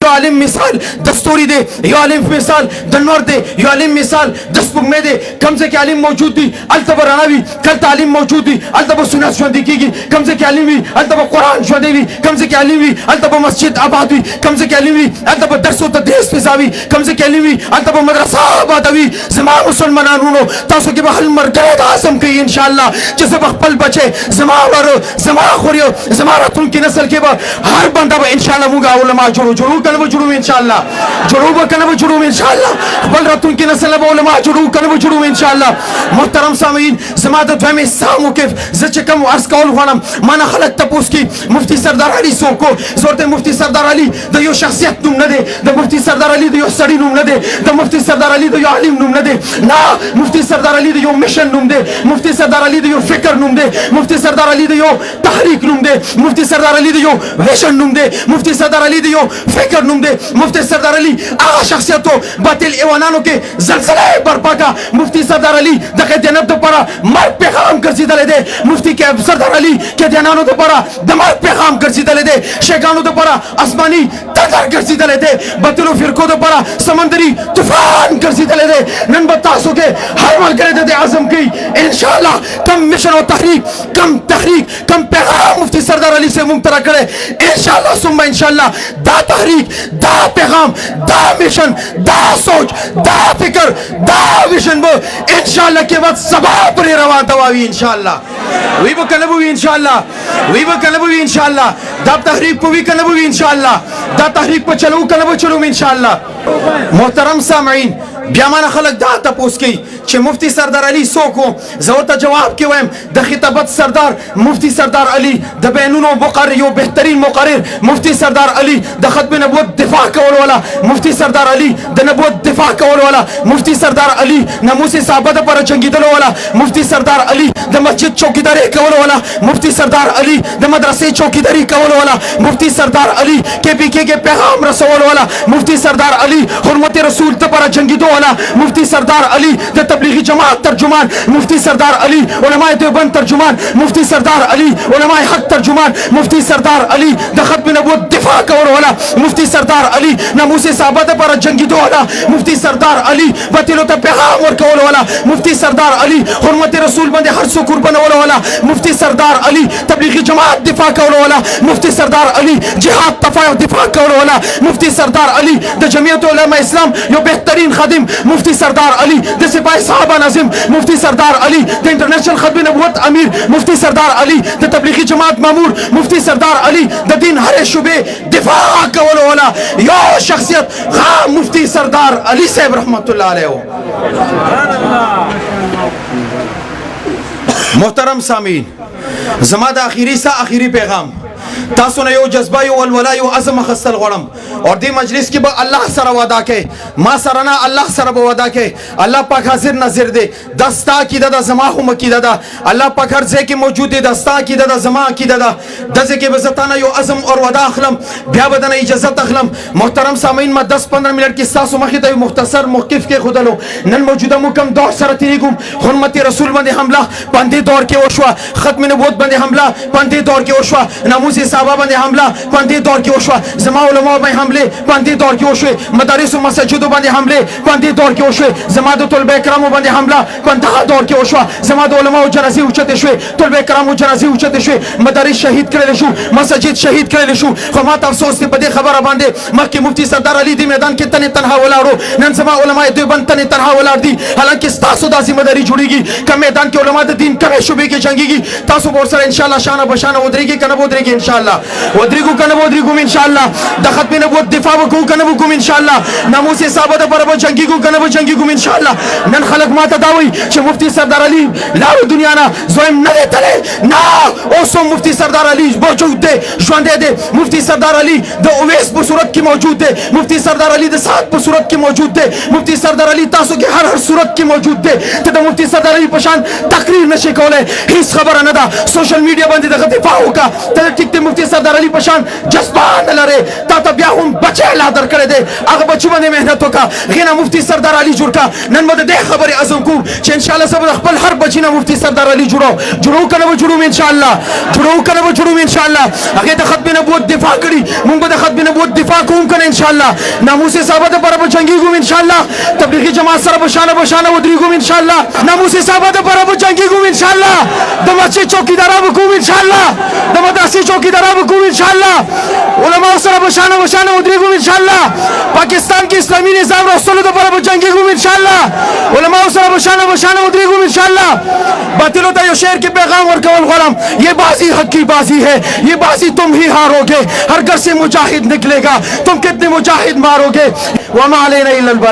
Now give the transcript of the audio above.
تو عالم مثال دستوری دے یو عالم مثال دنور دے یو عالم مثال دسپوگ میں دے کمزے کے عالم موجود دی التبا رناوی کل تعلیم موجود دی التبا سنت شوندی کی گی کمزے کے عالم وی التبا قرآن شوندی وی کمزے کے عالم وی التبا مسجد آباد وی کمزے کے عالم وی التبا درس و تدریس پزاوی کمزے کے عالم وی التبا مدرسہ آباد وی زمان مسلمانانونو تاسو کی بحل مرگرد آسم کی انشاءاللہ جسے بخپل بچے زمان ورو زمان خوریو زمان راتون کی نسل کے با ہر بندہ با انشاءاللہ مونگا علماء جڑو کنبو جڑو انشاءاللہ جڑو با کنبو جڑو انشاءاللہ بل راتون کی نسل با علماء جڑو کنبو جڑو انشاءاللہ محترم سامعین زمان دا دویم سامو کف زچکم و عرض کول خوانم مانا خلق تپوس کی مفتی سردار علی سوکو زورت مفتی سردار علی دا یو شخصیت نوم ندے دا مفتی سردار علی دا یو سڑی نوم ندے دا مفتی سردار علی دا یو علیم نوم ندے نا مفتی سردار علی دا یو مشن نوم دے مفتی سردار علی دا یو فکر نوم دے مفتی سردار علی دا یو تحریک نوم دے مفتی سردار علی دا یو ویشن نوم دے مفتی سردار علی دا یو فکر نوم دے مفتی سردار علی آغا شخصیتو باطل ایوانانو کے زلزلہ برپا کا مفتی سردار علی دا جنت دو پارا مرد پیغام کرسی دلے دے مفتی کے سردار علی کے جنانو دو پارا دمار پیغام کرسی دلے دے شیخانو دو پارا آسمانی تندر کرسی دلے دے بطلو فرقو دو پارا سمندری طوفان کرسی دلے دے نن بتاسو کے ہر مل کرے دے عظم کی انشاءاللہ کم مشن و تحریک کم پیغام مفتی سردار علی سے ممترہ کرے انشاءاللہ ثم انشاءاللہ دا تحریک دا پیغام دا مشن دا سوچ دا فکر دا ویشن بو انشاءاللہ کے بعد سبا پر روان دواوی انشاءاللہ وی با کنبوی انشاءاللہ وی با کنبوی انشاءاللہ دا تحریک پوی کنبوی انشاءاللہ دا تحریک پا چلو چلو انشاءاللہ محترم سامعین بیامان خلق دا تپوس کی چه مفتی سردار علی سوکو زوتا جواب کی ویم دا خطابت سردار مفتی سردار علی دا بینون و مقرر یو بہترین مقرر مفتی سردار علی دا ختم نبوت دفاع کول والا مفتی سردار علی دا نبوت دفاع کول والا مفتی سردار علی نموس صحابت پر جنگی دلو والا مفتی سردار علی دا مسجد چوکی داری کول والا مفتی سردار علی دا مدرسے چوکی داری کول والا مفتی سردار علی کے پی کے پیغام رسول والا مفتی سردار علی حرمت رسول تا پر جنگی دو والا مفتی سردار علی دا تبلیغی جماعت ترجمان مفتی سردار علی علماء دیوبند ترجمان مفتی سردار علی علماء حق ترجمان مفتی سردار علی دا ختم نبوت دفاع کول والا مفتی سردار علی ناموس صحابت پر جنگی دو والا مفتی سردار علی بطلو تا پیغام ور کول والا مفتی سردار علی حرمت رسول بندے ہر سو قربان والا مفتی سردار علی تبلیغی جماعت دفاع کول والا مفتی سردار علی جہاد تفاع دفاع کول والا مفتی سردار علی دا جمعیت علماء اسلام یو بہترین خادم مفتی سردار علی دا سپاہی صحابہ ناظم مفتی سردار علی دا انٹرنیشنل ختم نبوت امیر مفتی سردار علی دا تبلیغی جماعت مامور مفتی سردار علی دا دین ہر شبے دفاع کول والا یو شخصیت غام مفتی سردار علی صاحب رحمت اللہ علیہ محترم سامعین زماد آخری سا آخری پیغام تاسو نه یو جذبه یو ولولا یو عزم خصل غړم اور دی مجلس کې به الله سره وعده کې ما سره نه الله سره به وعده کې الله پاک حاضر ناظر دی دستا کې د زما هم کې د الله پاک هر ځای کې موجود دی دستا کې د زما کې د دځه کې به زتانه یو عزم اور وعده اخلم بیا به د اجازه اخلم محترم سامعین ما 10-15 منټ کې تاسو مخې ته مختصر موقف کې خودلو نن موجوده مو کم دور سره تیریګم حرمت رسول باندې حمله باندې دور کې وشو ختم نبوت باندې حمله باندې دور کې وشو ناموس صحابہ باندې حمله باندې دور کې وشو زما علماء باندې حمله باندې دور کې وشو مدارس او مساجد باندې حمله باندې دور کې وشو زما د طلبه کرام باندې حمله باندې دور کې وشو زما د علماء او جنازي اوچته شو طلبه کرام او جنازي اوچته شو مدارس شهید کړل شو مساجد شهید کړل شو خو ما ته افسوس دی په دې خبره باندې مکه مفتی سردار علی دی میدان کې تنه تنها ولاړو نن زما علماء دیوبند تنه تنها ولاړ دي حالانکه تاسو د ذمہ داری جوړیږي کوم میدان کې علماء د دین کومه شوبې کې جنگيږي تاسو ور سره ان شاء الله شانه بشانه ودرېږي کنه ودرېږي ان شاء الله ودرېګو کنه ودرېګو ان شاء الله د ختم نبوت دفاع وکړو کنه وکړو ان شاء الله ناموس صحابه د پر جنگيږو کنه جنگيږو ان شاء الله نن خلق ماته داوي چې مفتی سردار علی لاو دنیا نه زویم نه تله نه اوسو مفتی سردار علی موجود دی ژوند دی مفتی سردار علی د اویس په صورت کې موجود دی مفتی سردار علی د سات په صورت کې موجود دی مفتی سردار علی تاسو کې هر صورت کې موجود دی ته د مفتی سردار علی په شان تقریر نشي کولای هیڅ خبره نه ده سوشل میډیا باندې د دفاع وکړه ته ټیک ته مفتی سردار علی پشان جذبان لره تا ته بیا هم بچی لا در کړی دی هغه بچی باندې مهنت وکړه غینا مفتی سردار علی جوړ کا نن مده د خبرې عزم کو چې ان شاء الله سبا خپل هر بچی نه مفتی سردار علی جوړو کنه جوړو ان شاء الله جوړو ان شاء الله هغه د ختم نبوت دفاع کړي موږ به د ختم نبوت دفاع کوم کنه ان شاء الله ناموس صحابه ته پر جنگیږو ان شاء الله تبلیغی جماعت سره بشانه ودریږو ان شاء الله ناموس صحابه ته پر جنگیږو ان شاء الله د مسجد چوکیدارانو کوم ان شاء الله د مدرسې چوکیدارانو کوم ان شاء الله علماء سره بشانه ودریږو ان شاء الله پاکستان کې اسلامي نظام رسول ته پر جنگیږو ان شاء الله علماء سره بشانه ودریږو ان شاء الله باطلوں ته یو شعر کې پیغام ورکول غواړم یہ بازی حق کی بازی ہے یہ بازی تم ہی ہارو گے ہر گھر سے مجاہد نکلے گا تم کتنے مجاہد مارو گے وما علینا الا البلاغ